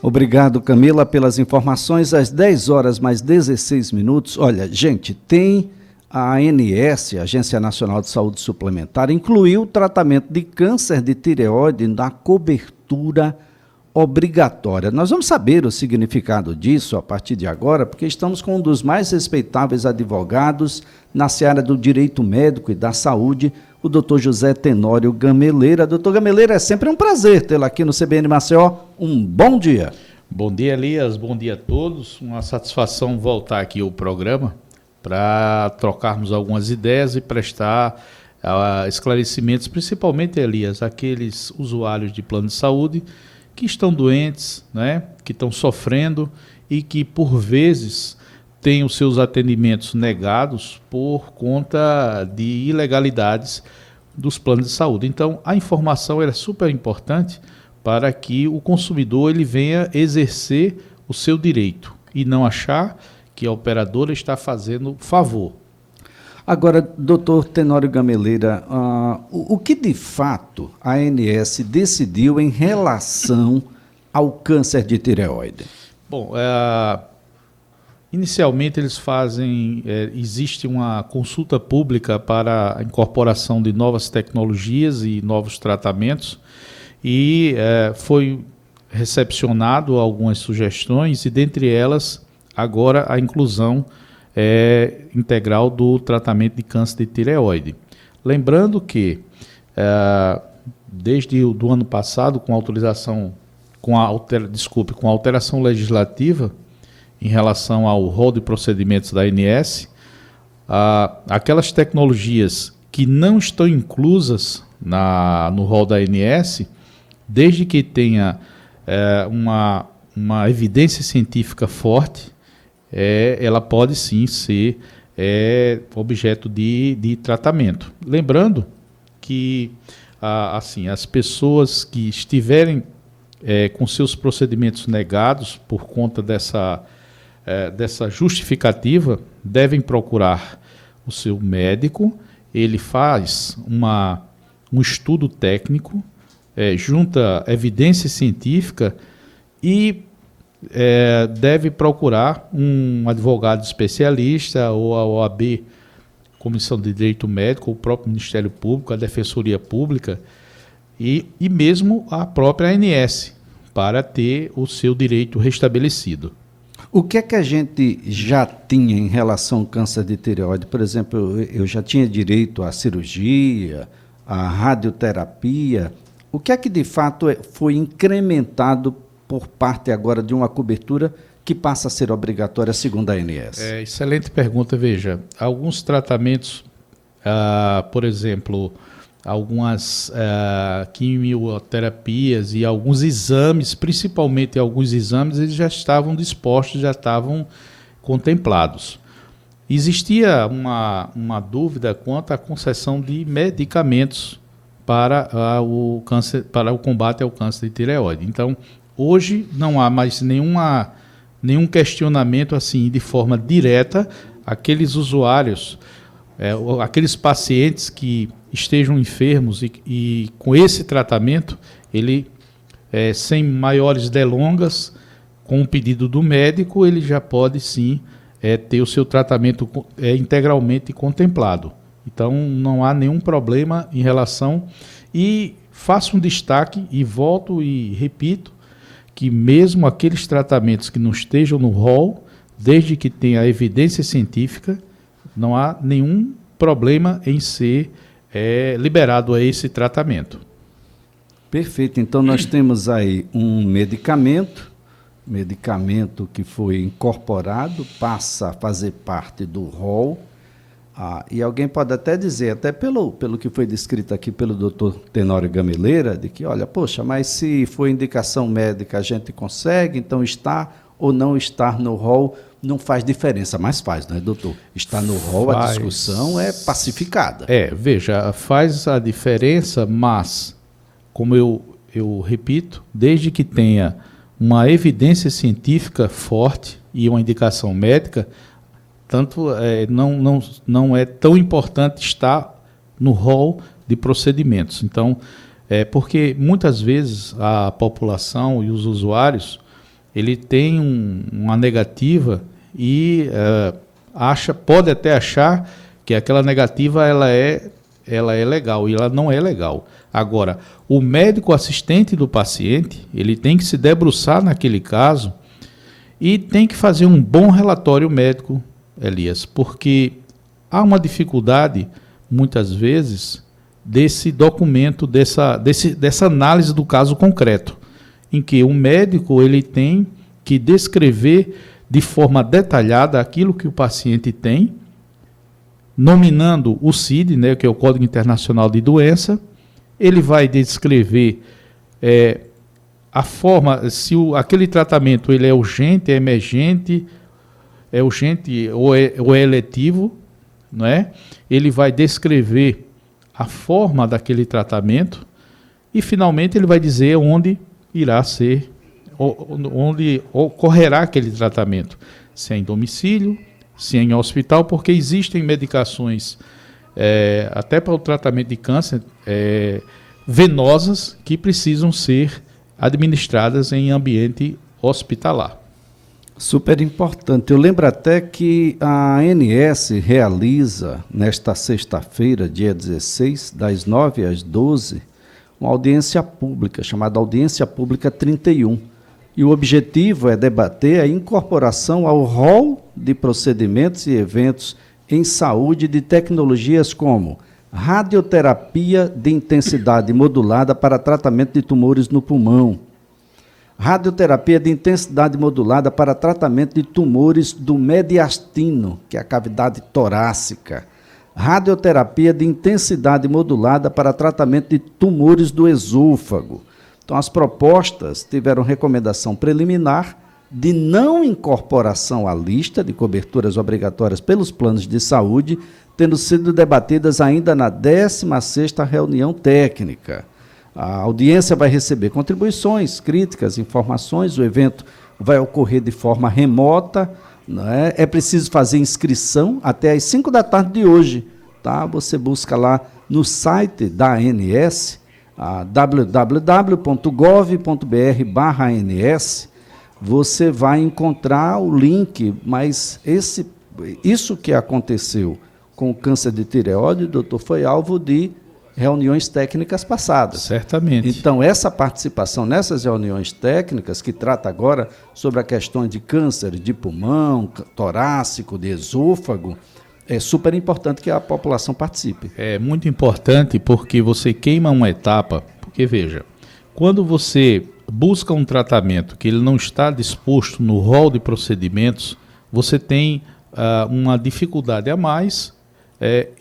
Obrigado, Camila, pelas informações. Às 10 horas mais 16 minutos. Olha, gente, tem a ANS, Agência Nacional de Saúde Suplementar, incluiu o tratamento de câncer de tireoide na cobertura obrigatória. Nós vamos saber o significado disso a partir de agora, porque estamos com um dos mais respeitáveis advogados na seara do direito médico e da saúde, o doutor José Tenório Gameleira. Doutor Gameleira, é sempre um prazer tê-lo aqui no CBN Maceió. Um bom dia. Bom dia, Elias. Bom dia a todos. Uma satisfação voltar aqui ao programa para trocarmos algumas ideias e prestar esclarecimentos, principalmente, Elias, aqueles usuários de plano de saúde que estão doentes, né, que estão sofrendo e que, por vezes, têm os seus atendimentos negados por conta de ilegalidades dos planos de saúde. Então, a informação é super importante para que o consumidor ele venha exercer o seu direito e não achar que a operadora está fazendo favor. Agora, doutor Tenório Gameleira, o que de fato a ANS decidiu em relação ao câncer de tireoide? Bom, inicialmente eles existe uma consulta pública para a incorporação de novas tecnologias e novos tratamentos e foi recepcionado algumas sugestões e dentre elas agora a inclusão integral do tratamento de câncer de tireoide. Lembrando que desde o ano passado, com a alteração legislativa em relação ao rol de procedimentos da ANS, aquelas tecnologias que não estão inclusas no rol da ANS, desde que tenha uma evidência científica forte, ela pode sim ser objeto de tratamento. Lembrando que as pessoas que estiverem com seus procedimentos negados por conta dessa justificativa devem procurar o seu médico. Ele faz um estudo técnico, junta evidência científica e deve procurar um advogado especialista ou a OAB, Comissão de Direito Médico, o próprio Ministério Público, a Defensoria Pública e mesmo a própria ANS para ter o seu direito restabelecido. O que é que a gente já tinha em relação ao câncer de tireoide? Por exemplo, eu já tinha direito à cirurgia, à radioterapia. O que é que de fato foi incrementado por parte agora de uma cobertura que passa a ser obrigatória segundo a ANS? Excelente pergunta. Veja, alguns tratamentos, por exemplo, algumas quimioterapias e alguns exames, principalmente alguns exames, eles já estavam dispostos, já estavam contemplados. Existia uma dúvida quanto à concessão de medicamentos para o combate ao câncer de tireoide. Então, hoje não há mais nenhum questionamento assim de forma direta. Aqueles usuários, aqueles pacientes que estejam enfermos e com esse tratamento, ele, sem maiores delongas, com o pedido do médico, ele já pode sim ter o seu tratamento integralmente contemplado. Então não há nenhum problema em relação, e faço um destaque e volto e repito, que mesmo aqueles tratamentos que não estejam no rol, desde que tenha evidência científica, não há nenhum problema em ser liberado a esse tratamento. Perfeito. Então nós temos aí um medicamento que foi incorporado, passa a fazer parte do rol. E alguém pode até dizer, até pelo que foi descrito aqui pelo doutor Tenório Gameleira, de que, olha, poxa, mas se for indicação médica a gente consegue, então estar ou não estar no rol não faz diferença, mas faz, não é, doutor? Estar no rol, a discussão é pacificada. Veja, faz a diferença, mas, como eu repito, desde que tenha uma evidência científica forte e uma indicação médica, tanto não é tão importante estar no rol de procedimentos. Então, porque muitas vezes a população e os usuários ele tem uma negativa e pode até achar que aquela negativa ela é legal, e ela não é legal. Agora, o médico assistente do paciente, ele tem que se debruçar naquele caso e tem que fazer um bom relatório médico, Elias, porque há uma dificuldade, muitas vezes, desse documento, dessa análise do caso concreto, em que o médico ele tem que descrever de forma detalhada aquilo que o paciente tem, nominando o CID, né, que é o Código Internacional de Doença. Ele vai descrever a forma, se aquele tratamento ele é urgente, é emergente, é urgente ou é eletivo, não é? Ele vai descrever a forma daquele tratamento e, finalmente, ele vai dizer onde irá ser, onde ocorrerá aquele tratamento, se é em domicílio, se é em hospital, porque existem medicações, até para o tratamento de câncer, venosas, que precisam ser administradas em ambiente hospitalar. Super importante. Eu lembro até que a ANS realiza, nesta sexta-feira, dia 16, das 9 às 12, uma audiência pública, chamada Audiência Pública 31. E o objetivo é debater a incorporação ao rol de procedimentos e eventos em saúde de tecnologias como radioterapia de intensidade modulada para tratamento de tumores no pulmão, radioterapia de intensidade modulada para tratamento de tumores do mediastino, que é a cavidade torácica, radioterapia de intensidade modulada para tratamento de tumores do esôfago. Então, as propostas tiveram recomendação preliminar de não incorporação à lista de coberturas obrigatórias pelos planos de saúde, tendo sido debatidas ainda na 16ª reunião técnica. A audiência vai receber contribuições, críticas, informações. O evento vai ocorrer de forma remota, né? É preciso fazer inscrição até às 5 da tarde de hoje. Tá? Você busca lá no site da ANS, www.gov.br/ANS, você vai encontrar o link, mas isso que aconteceu com o câncer de tireoide, doutor, foi alvo de reuniões técnicas passadas. Certamente. Então, essa participação nessas reuniões técnicas, que trata agora sobre a questão de câncer de pulmão, torácico, de esôfago, é super importante que a população participe. É muito importante porque você queima uma etapa, porque veja, quando você busca um tratamento que ele não está disposto no rol de procedimentos, você tem uma dificuldade a mais,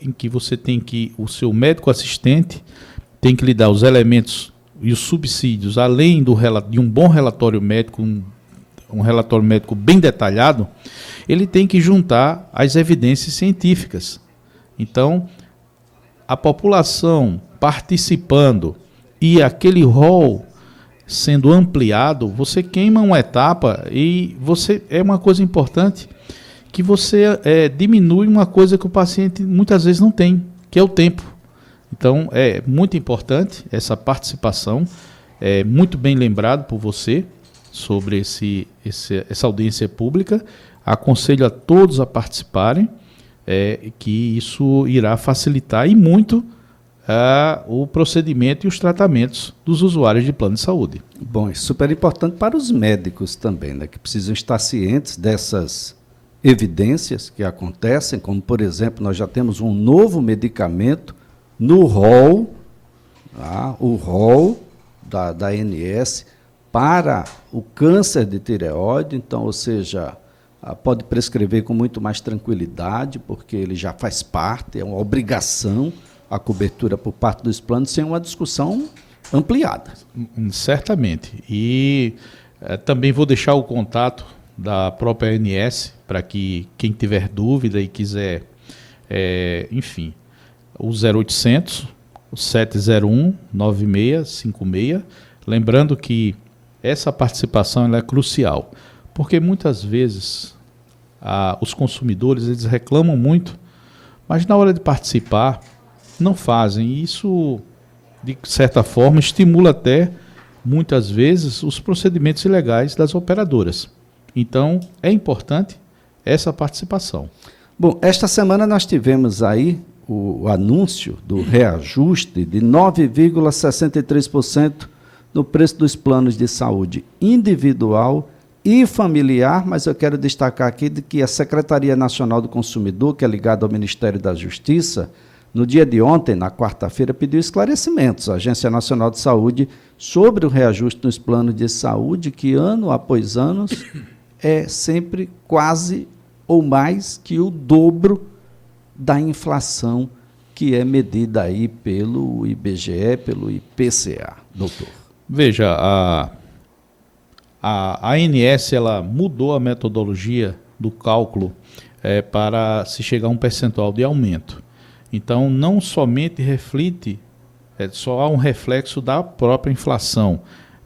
em que você tem que, o seu médico assistente tem que lhe dar os elementos e os subsídios, além de um bom relatório médico, um relatório médico bem detalhado, ele tem que juntar as evidências científicas. Então, a população participando e aquele rol sendo ampliado, você queima uma etapa e é uma coisa importante que você diminui uma coisa que o paciente muitas vezes não tem, que é o tempo. Então, é muito importante essa participação, muito bem lembrado por você sobre essa audiência pública. Aconselho a todos a participarem, que isso irá facilitar e muito o procedimento e os tratamentos dos usuários de plano de saúde. Bom, é super importante para os médicos também, né, que precisam estar cientes dessas evidências que acontecem, como, por exemplo, nós já temos um novo medicamento no rol, o rol da ANS para o câncer de tireoide. Então, ou seja, pode prescrever com muito mais tranquilidade, porque ele já faz parte, é uma obrigação a cobertura por parte dos planos, sem uma discussão ampliada. Certamente. E também vou deixar o contato da própria ANS, para que quem tiver dúvida e quiser, enfim, o 0800, o 701 9656. Lembrando que essa participação ela é crucial, porque muitas vezes os consumidores eles reclamam muito, mas na hora de participar não fazem. E isso, de certa forma, estimula até muitas vezes, os procedimentos ilegais das operadoras. Então, é importante essa participação. Bom, esta semana nós tivemos aí o anúncio do reajuste de 9,63% no preço dos planos de saúde individual e familiar, mas eu quero destacar aqui de que a Secretaria Nacional do Consumidor, que é ligada ao Ministério da Justiça, no dia de ontem, na quarta-feira, pediu esclarecimentos à Agência Nacional de Saúde sobre o reajuste nos planos de saúde, que ano após ano é sempre quase ou mais que o dobro da inflação que é medida aí pelo IBGE, pelo IPCA, doutor. Veja, a ANS ela mudou a metodologia do cálculo para se chegar a um percentual de aumento. Então, não somente reflete, só há um reflexo da própria inflação.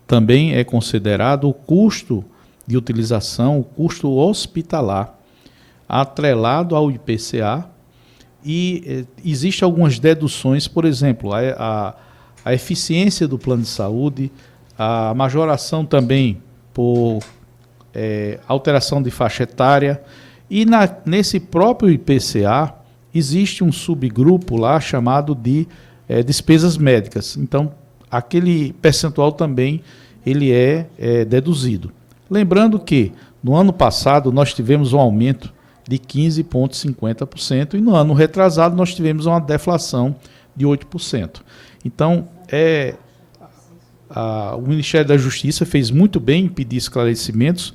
Também é considerado o custo de utilização, o custo hospitalar, atrelado ao IPCA, e existem algumas deduções, por exemplo, a eficiência do plano de saúde, a majoração também por alteração de faixa etária, e nesse próprio IPCA existe um subgrupo lá chamado de despesas médicas. Então, aquele percentual também ele é deduzido. Lembrando que no ano passado nós tivemos um aumento de 15,50% e no ano retrasado nós tivemos uma deflação de 8%. Então, o Ministério da Justiça fez muito bem em pedir esclarecimentos,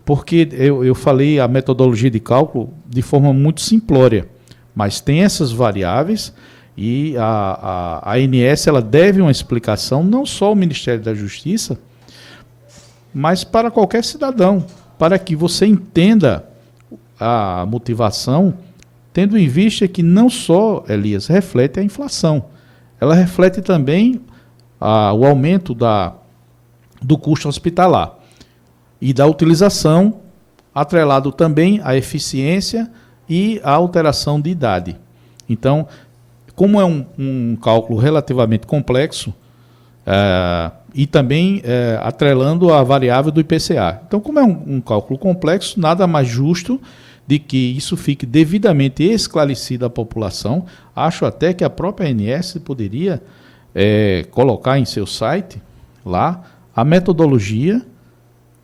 porque eu falei a metodologia de cálculo de forma muito simplória, mas tem essas variáveis e a ANS ela deve uma explicação não só ao Ministério da Justiça, mas para qualquer cidadão, para que você entenda a motivação, tendo em vista que não só, Elias, reflete a inflação, ela reflete também o aumento do custo hospitalar e da utilização, atrelado também à eficiência e à alteração de idade. Então, como é um cálculo relativamente complexo, e também atrelando a variável do IPCA. Então, como é um cálculo complexo, nada mais justo de que isso fique devidamente esclarecido à população. Acho até que a própria ANS poderia colocar em seu site lá a metodologia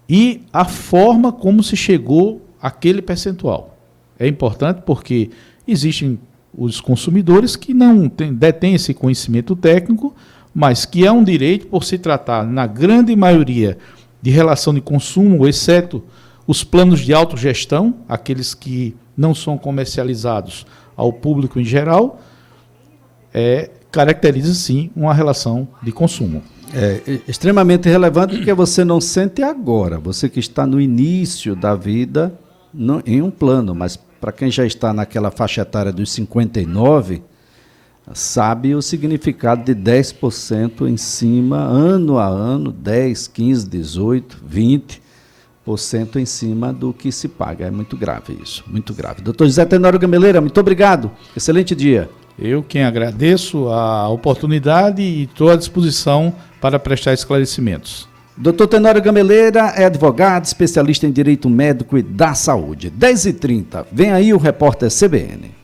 e a forma como se chegou àquele percentual. É importante porque existem os consumidores que não detêm esse conhecimento técnico, mas que é um direito por se tratar, na grande maioria, de relação de consumo, exceto os planos de autogestão, aqueles que não são comercializados ao público em geral, caracteriza, sim, uma relação de consumo. É extremamente relevante porque você não sente agora, você que está no início da vida em um plano, mas para quem já está naquela faixa etária dos 59, sabe o significado de 10% em cima, ano a ano, 10, 15, 18, 20% em cima do que se paga. É muito grave isso, muito grave. Doutor José Tenório Gameleira, muito obrigado. Excelente dia. Eu quem agradeço a oportunidade e estou à disposição para prestar esclarecimentos. Doutor Tenório Gameleira é advogado, especialista em direito médico e da saúde. 10h30, vem aí o repórter CBN.